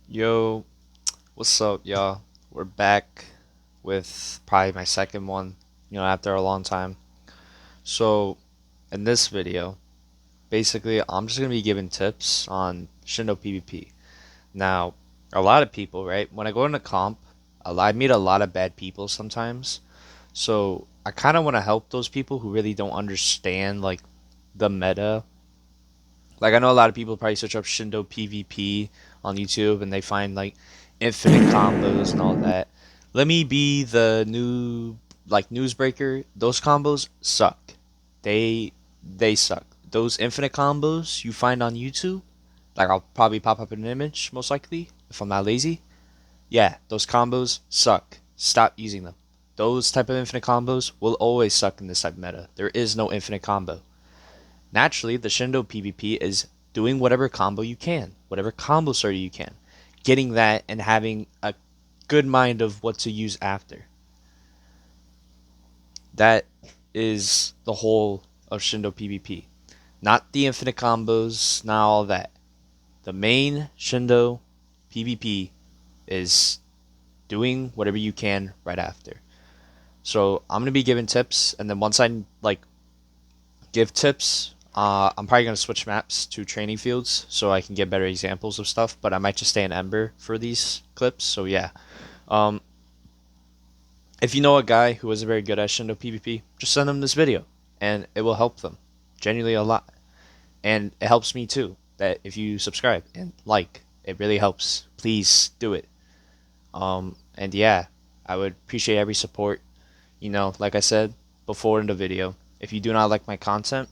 Yo, what's up, y'all? We're back with probably my second one, after a long time. So, in this video, basically, I'm just gonna be giving tips on Shindo PvP. Now, a lot of people, right? When I go into comp, I meet a lot of bad people sometimes. So, I kind of want to help those people who really don't understand like the meta. Like I know a lot of people probably search up Shindo PvP on YouTube and they find like infinite combos and all that. Let me be the new newsbreaker. Those combos suck. They suck. Those infinite combos you find on YouTube, like I'll probably pop up an image most likely if I'm not lazy. Yeah, those combos suck. Stop using them. Those type of infinite combos will always suck in this type of meta. There is no infinite combo. Naturally, the Shindo PvP is doing whatever combo you can, whatever combo starter you can, getting that and having a good mind of what to use after. That is the whole of Shindo PvP. Not the infinite combos, not all that. The main Shindo PvP is doing whatever you can right after. So I'm gonna be giving tips, and then once I give tips. I'm probably gonna switch maps to training fields so I can get better examples of stuff. But I might just stay in Ember for these clips. So yeah, um, if you know a guy who isn't very good at Shindo PvP, just send them this video, and it will help them genuinely a lot. And it helps me too. That if you subscribe and like, it really helps. Please do it. And yeah, I would appreciate every support. Like I said before in the video, if you do not like my content,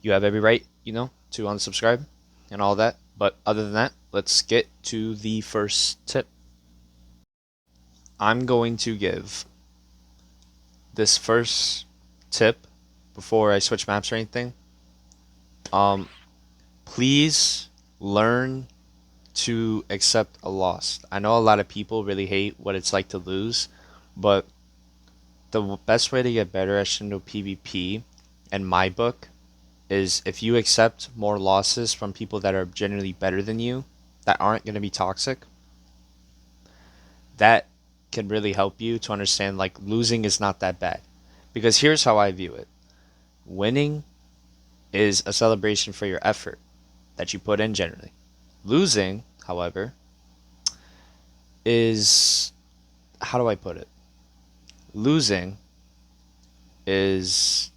you have every right, to unsubscribe and all that. But other than that, let's get to the first tip. I'm going to give this first tip before I switch maps or anything. Um, please learn to accept a loss. I know a lot of people really hate what it's like to lose, but the best way to get better at Shindo PvP, in my book, is if you accept more losses from people that are generally better than you, that aren't going to be toxic, that can really help you to understand like losing is not that bad. Because here's how I view it: winning is a celebration for your effort that you put in generally. Losing, however, is, how do I put it? Losing is,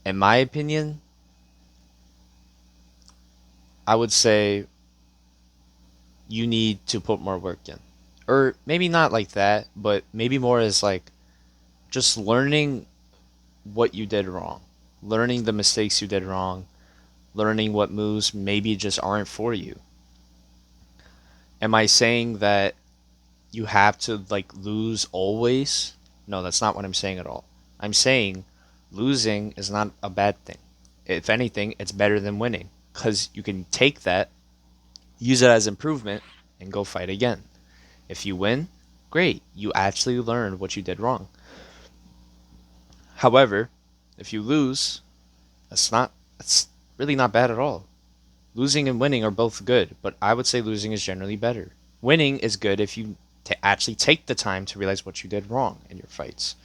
in my opinion, I would say you need to put more work in. Or maybe not like that, but maybe more as like just learning what you did wrong, learning the mistakes you did wrong, learning what moves maybe just aren't for you. Am I saying that you have to like lose always? No, that's not what I'm saying at all. I'm saying losing is not a bad thing. If anything, it's better than winning because you can take that, use it as improvement, and go fight again. If you win, great. You actually learned what you did wrong. However, if you lose, that's really not bad at all. Losing and winning are both good, but I would say losing is generally better. Winning is good if you actually take the time to realize what you did wrong in your fights.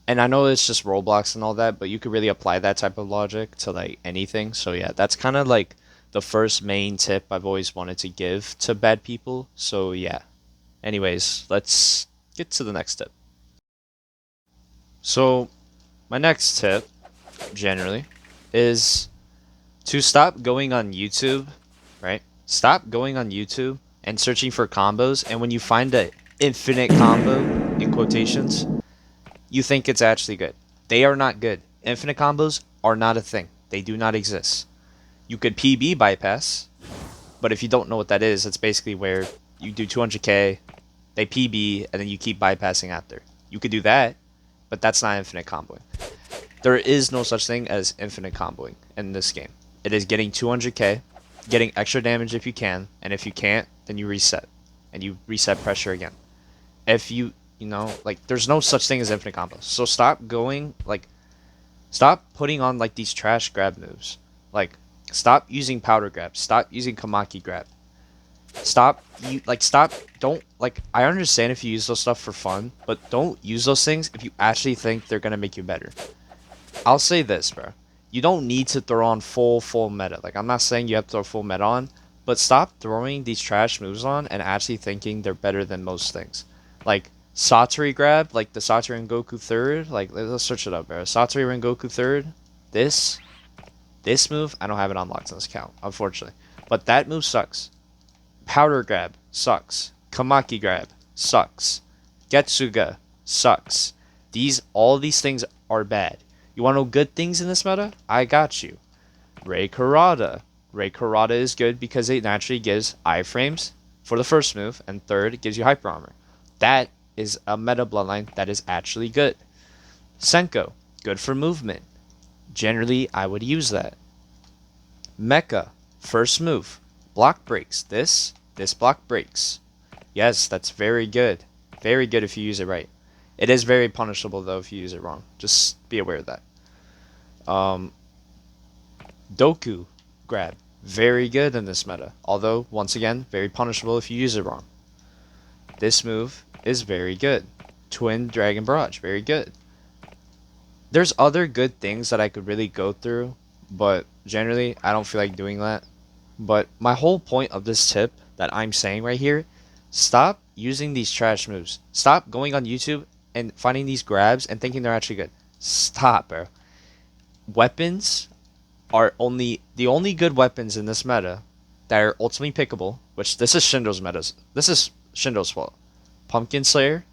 And I know it's just Roblox and all that, but you could really apply that type of logic to like anything. So yeah, that's kind of like the first main tip I've always wanted to give to bad people. So yeah. Anyways, let's get to the next tip. So my next tip, generally, is to stop going on YouTube, right? Stop going on YouTube and searching for combos, and when you find an infinite combo, in quotations, you think it's actually good. They are not good. Infinite combos are not a thing. They do not exist. You could PB bypass, but if you don't know what that is, it's basically where you do 200k, they PB, and then you keep bypassing after. You could do that, but that's not infinite comboing. There is no such thing as infinite comboing in this game. It is getting 200k, getting extra damage if you can, and if you can't, then you reset. And you reset pressure again. If like, there's no such thing as infinite combos. So stop putting on, like, these trash grab moves. Like, Stop using powder grab. Stop using Kamaki grab. Stop. Don't like. I understand if you use those stuff for fun, but don't use those things if you actually think they're gonna make you better. I'll say this, bro. You don't need to throw on full meta. Like I'm not saying you have to throw full meta on, but stop throwing these trash moves on and actually thinking they're better than most things. Like Satori grab, like the Satori and Goku third. Like let's search it up, bro. Satori and Goku third. This this move, I don't have it unlocked on this account, unfortunately. But that move sucks. Powder grab sucks. Kamaki grab sucks. Getsuga sucks. All these things are bad. You want to know good things in this meta? I got you. Rei Karada. Rei Karada is good because it naturally gives iframes for the first move, and third, it gives you hyper armor. That is a meta bloodline that is actually good. Senko, good for movement. Generally, I would use that. Mecha, first move. Block breaks. This block breaks. Yes, that's very good. Very good if you use it right. It is very punishable though if you use it wrong. Just be aware of that. Um, Doku grab. Very good in this meta. Although, once again, very punishable if you use it wrong. This move is very good. Twin Dragon Barrage. Very good. There's other good things that I could really go through, but generally, I don't feel like doing that. But my whole point of this tip that I'm saying right here, stop using these trash moves. Stop going on YouTube and finding these grabs and thinking they're actually good. Stop, bro. Weapons are the only good weapons in this meta that are ultimately pickable, which this is Shindo's metas. This is Shindo's fault. Pumpkin Slayer,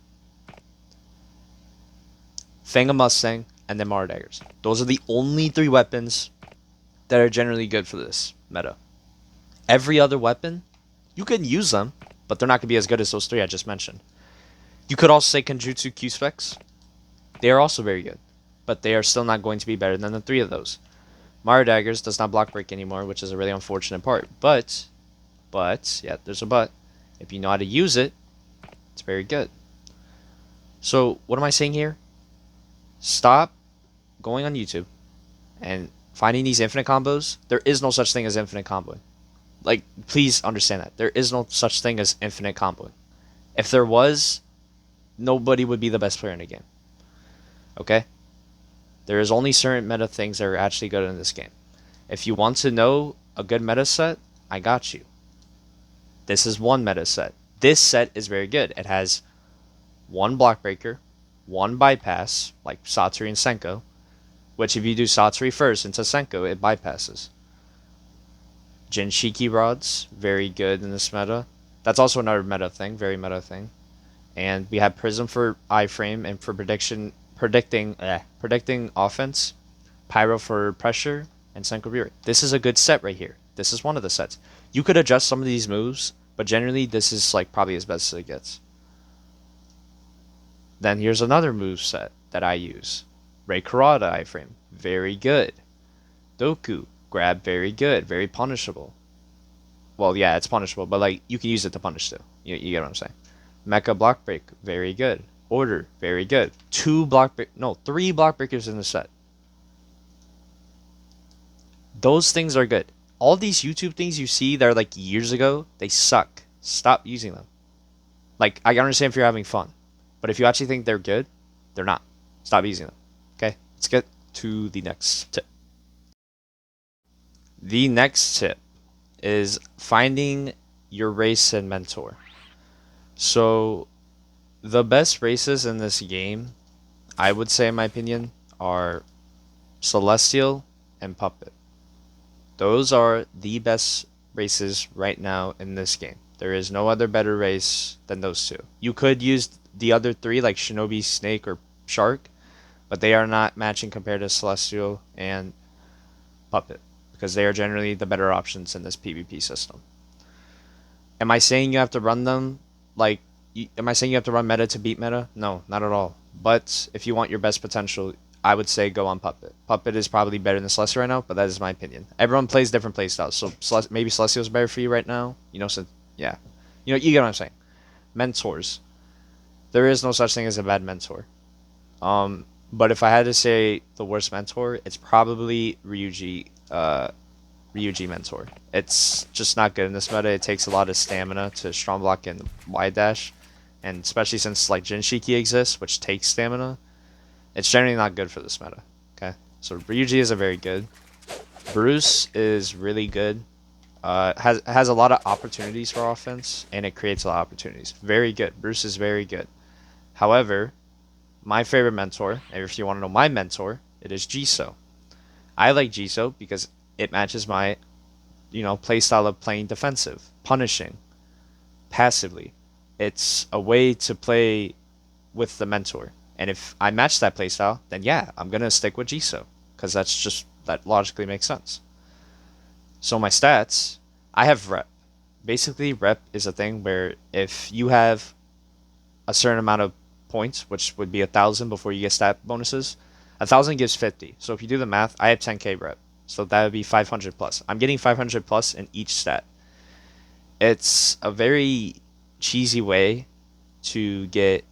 Fang of Mustang, and then Mara Daggers. Those are the only three weapons that are generally good for this meta. Every other weapon, you can use them, but they're not going to be as good as those three I just mentioned. You could also say Kenjutsu Q-Specs. They are also very good, but they are still not going to be better than the three of those. Mara Daggers does not block break anymore, which is a really unfortunate part. But, yeah, there's a but. If you know how to use it, it's very good. So, what am I saying here? Stop going on YouTube and finding these infinite combos. There is no such thing as infinite comboing. Like, please understand that. There is no such thing as infinite comboing. If there was, nobody would be the best player in the game. Okay? There is only certain meta things that are actually good in this game. If you want to know a good meta set, I got you. This is one meta set. This set is very good. It has one block breaker, one bypass, like Satori and Senko, which if you do Satori first into Senko, it bypasses. Jinshiki rods, very good in this meta. That's also another meta thing, very meta thing. And we have Prism for iframe and for predicting offense, Pyro for pressure, and Senko Rear. This is a good set right here. This is one of the sets. You could adjust some of these moves, but generally this is like probably as best as it gets. Then here's another move set that I use. Rei Karada iframe, very good. Doku, grab, very good, very punishable. Well, yeah, it's punishable, but like you can use it to punish too. You get what I'm saying? Mecha block break, very good. Order, very good. Three block breakers in the set. Those things are good. All these YouTube things you see that are like years ago, they suck. Stop using them. Like, I understand if you're having fun, but if you actually think they're good, they're not. Stop using them. Okay, let's get to the next tip. The next tip is finding your race and mentor. So, the best races in this game, I would say, in my opinion, are Celestial and Puppet. Those are the best races right now in this game. There is no other better race than those two. You could use the other three, like Shinobi, Snake, or Shark, but they are not matching compared to Celestial and Puppet, because they are generally the better options in this PvP system. Am I saying you have to run them like am I saying you have to run meta to beat meta? No, not at all. But if you want your best potential, I would say go on Puppet. Puppet is probably better than Celestial right now, but that is my opinion. Everyone plays different playstyles, so maybe Celestial is better for you right now. So yeah, you get what I'm saying. Mentors, there is no such thing as a bad mentor. But if I had to say the worst mentor, it's probably Ryuji Ryuji Mentor. It's just not good in this meta. It takes a lot of stamina to strong block and wide dash, and especially since like Jinshiki exists, which takes stamina, it's generally not good for this meta. Okay, so Ryuji isn't very good. Bruce is really good. Has a lot of opportunities for offense, and it creates a lot of opportunities. Very good. Bruce is very good. However, my favorite mentor, and if you want to know my mentor, it is Jisoo. I like Jisoo because it matches my, play style of playing defensive, punishing, passively. It's a way to play with the mentor. And if I match that playstyle, then yeah, I'm gonna stick with Jisoo because that logically makes sense. So my stats, I have rep. Basically, rep is a thing where if you have a certain amount of points, which would be 1,000 before you get stat bonuses, 1,000 gives 50. So if you do the math, I have 10k rep. So that would be 500 plus. I'm getting 500 plus in each stat. It's a very cheesy way to get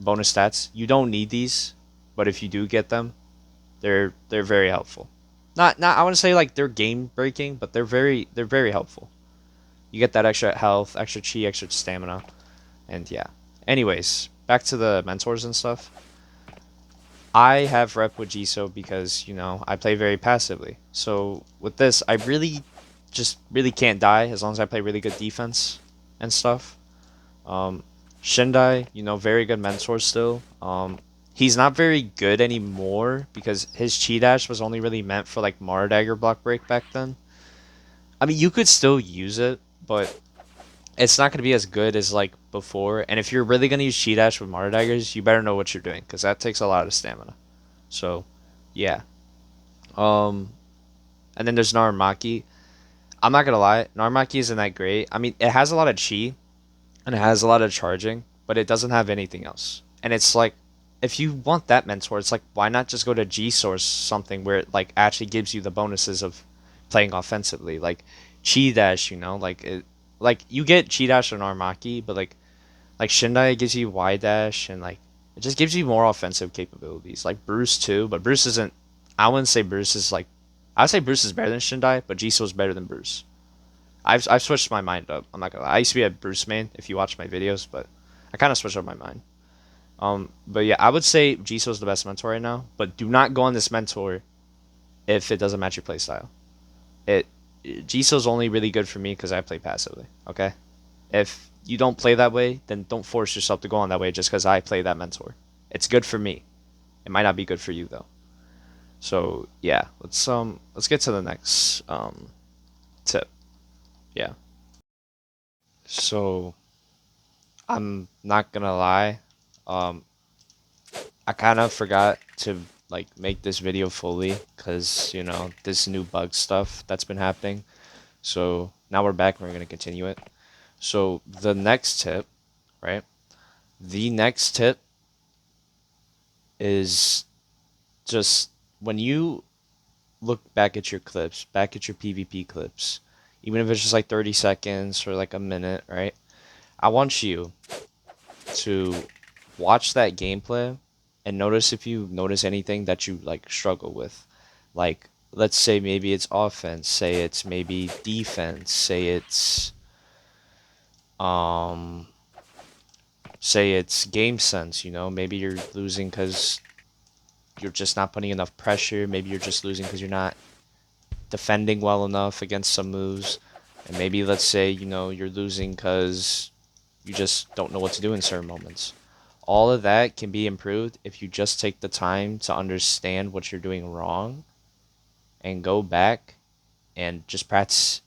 bonus stats. You don't need these, but if you do get them, they're very helpful. Not I want to say like they're game breaking, but they're very helpful. You get that extra health, extra chi, extra stamina, and yeah. Anyways, back to the mentors and stuff. I have rep with Jisoo because, I play very passively. So with this, I really can't die as long as I play really good defense and stuff. Um, Shindai, very good mentor still. He's not very good anymore because his chi dash was only really meant for like Mara Dagger block break back then. I mean, you could still use it, but it's not going to be as good as like before. And if you're really going to use chi dash with Mara Daggers, you better know what you're doing because that takes a lot of stamina. So, yeah. Um, and then there's Naramaki. I'm not gonna lie, Naramaki isn't that great. I mean, it has a lot of chi and it has a lot of charging, but it doesn't have anything else. And it's like, if you want that mentor, it's like, why not just go to G Source something where it like actually gives you the bonuses of playing offensively, like Chi Dash, like you get Chi Dash on Naramaki, but like Shindai gives you Y dash and like it just gives you more offensive capabilities. Like Bruce too, but Bruce isn't. I wouldn't say Bruce is like. I would say Bruce is better than Shindai, but Jisoo is better than Bruce. I've switched my mind up. I'm not gonna lie. I used to be a Bruce main if you watch my videos, but I kind of switched up my mind. But yeah, I would say Jisoo is the best mentor right now. But do not go on this mentor if it doesn't match your playstyle. It Jisoo's only really good for me because I play passively. Okay. If you don't play that way, then don't force yourself to go on that way just because I play that mentor. It's good for me. It might not be good for you though. So yeah, let's get to the next tip. Yeah. So I'm not gonna lie. Um I kind of forgot to like make this video fully because this new bug stuff that's been happening. So now we're back and we're gonna continue it. So the next tip, right? The next tip is just when you look back at your clips, back at your PvP clips, even if it's just like 30 seconds or like a minute, right? I want you to watch that gameplay and notice if you notice anything that you like struggle with. Like, let's say maybe it's offense, say it's maybe defense, um say it's game sense, maybe you're losing because you're just not putting enough pressure, maybe you're just losing because you're not defending well enough against some moves. And maybe let's say, you're losing because you just don't know what to do in certain moments. All of that can be improved if you just take the time to understand what you're doing wrong and go back and just practice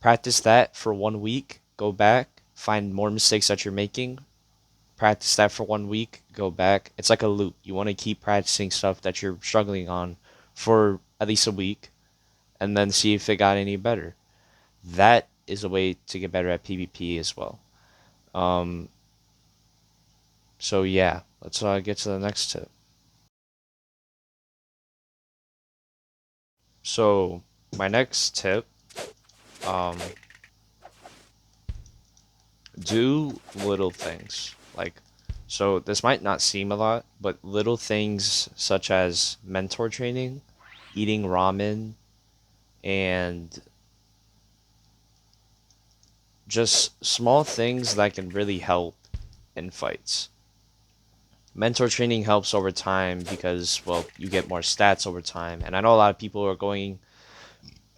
that for 1 week, go back, find more mistakes that you're making, practice that for 1 week, go back. It's like a loop. You want to keep practicing stuff that you're struggling on for at least a week and then see if it got any better. That is a way to get better at PvP as well. Um, so yeah, let's get to the next tip. So my next tip, um, do little things. So this might not seem a lot, but little things such as mentor training, eating ramen, and just small things that can really help in fights. Mentor training helps over time because, well, you get more stats over time. And I know a lot of people are going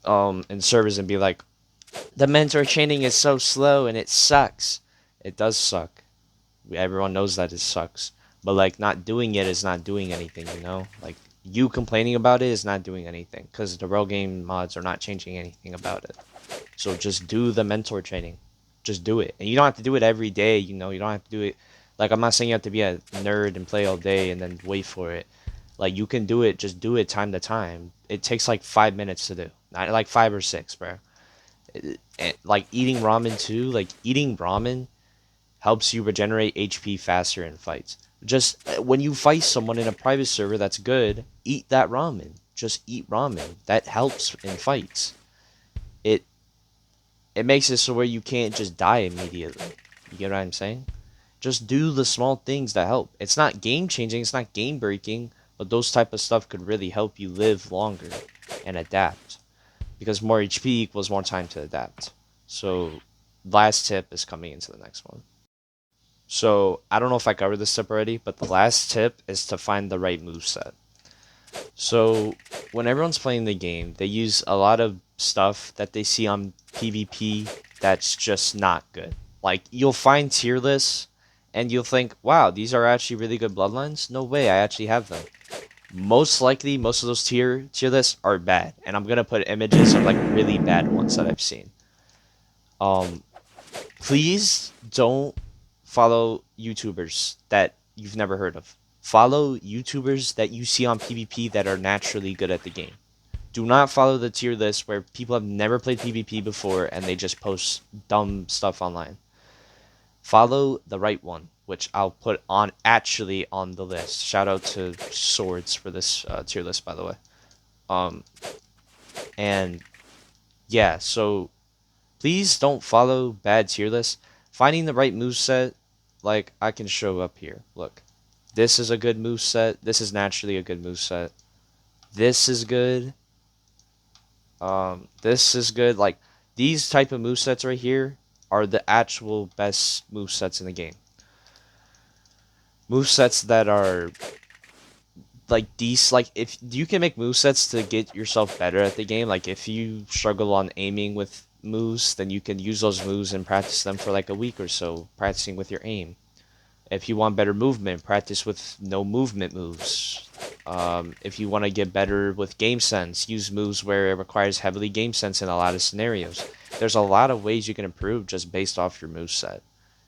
in servers and be like, the mentor training is so slow and it sucks. It does suck. Everyone knows that it sucks. But like not doing it is not doing anything, you know? Like you complaining about it is not doing anything because the real game mods are not changing anything about it. So just do the mentor training. Just do it. And you don't have to do it every day, you know? You don't have to do it. Like, I'm not saying you have to be a nerd and play all day and then wait for it. Like, you can do it, just do it time to time. It takes like 5 minutes to do. Not like 5 or 6, bro. Like, eating ramen too. Like, eating ramen helps you regenerate HP faster in fights. Just when you fight someone in a private server that's good, eat that ramen. Just eat ramen. That helps in fights. It it makes it so where you can't just die immediately. You get what I'm saying? Just do the small things that help. It's not game changing, it's not game breaking, but those type of stuff could really help you live longer and adapt. Because more HP equals more time to adapt. So last tip is coming into the next one. So I don't know if I covered this tip already, but the last tip is to find the right moveset. So when everyone's playing the game, they use a lot of stuff that they see on PvP that's just not good. Like you'll find tier lists and you'll think, wow, these are actually really good bloodlines. No way, I actually have them. Most likely, most of those tier lists are bad, and I'm gonna put images of like really bad ones that I've seen. Um, please don't follow YouTubers that you've never heard of. Follow YouTubers that you see on PvP that are naturally good at the game. Do not follow the tier list where people have never played PvP before and they just post dumb stuff online. Follow the right one, which I'll put on actually on the list. Shout out to Swords for this tier list, by the way. Um, and yeah, so please don't follow bad tier lists. Finding the right moveset, like I can show up here. Look, this is a good moveset. This is naturally a good moveset. This is good. This is good. Like these type of movesets right here are the actual best movesets in the game. Movesets that are like these, like if you can make movesets to get yourself better at the game, like if you struggle on aiming with moves, then you can use those moves and practice them for like a week or so, practicing with your aim. If you want better movement, practice with no movement moves. If you want to get better with game sense, use moves where it requires heavily game sense in a lot of scenarios. There's a lot of ways you can improve just based off your move set.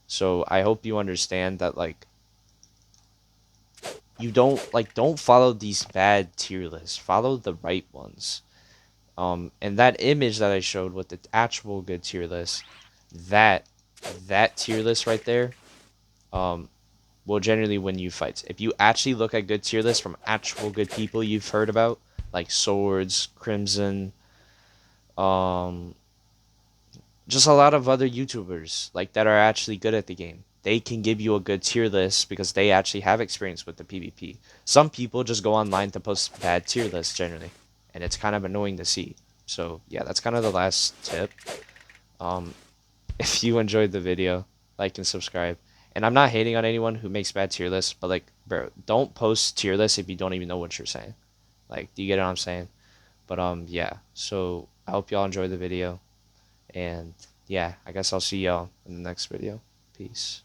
So I hope you understand that like you don't follow these bad tier lists. Follow the right ones. And that image that I showed with the actual good tier list, that that tier list right there, um, will generally win you fights. If you actually look at good tier lists from actual good people you've heard about, like Swords, Crimson, um, just a lot of other YouTubers like that are actually good at the game. They can give you a good tier list because they actually have experience with the PvP. Some people just go online to post bad tier lists generally, and it's kind of annoying to see. So yeah, that's kind of the last tip. Um, if you enjoyed the video, like and subscribe. And I'm not hating on anyone who makes bad tier lists, but like, bro, don't post tier lists if you don't even know what you're saying. Like, do you get what I'm saying? But yeah. So I hope y'all enjoyed the video, and yeah, I guess I'll see y'all in the next video. Peace.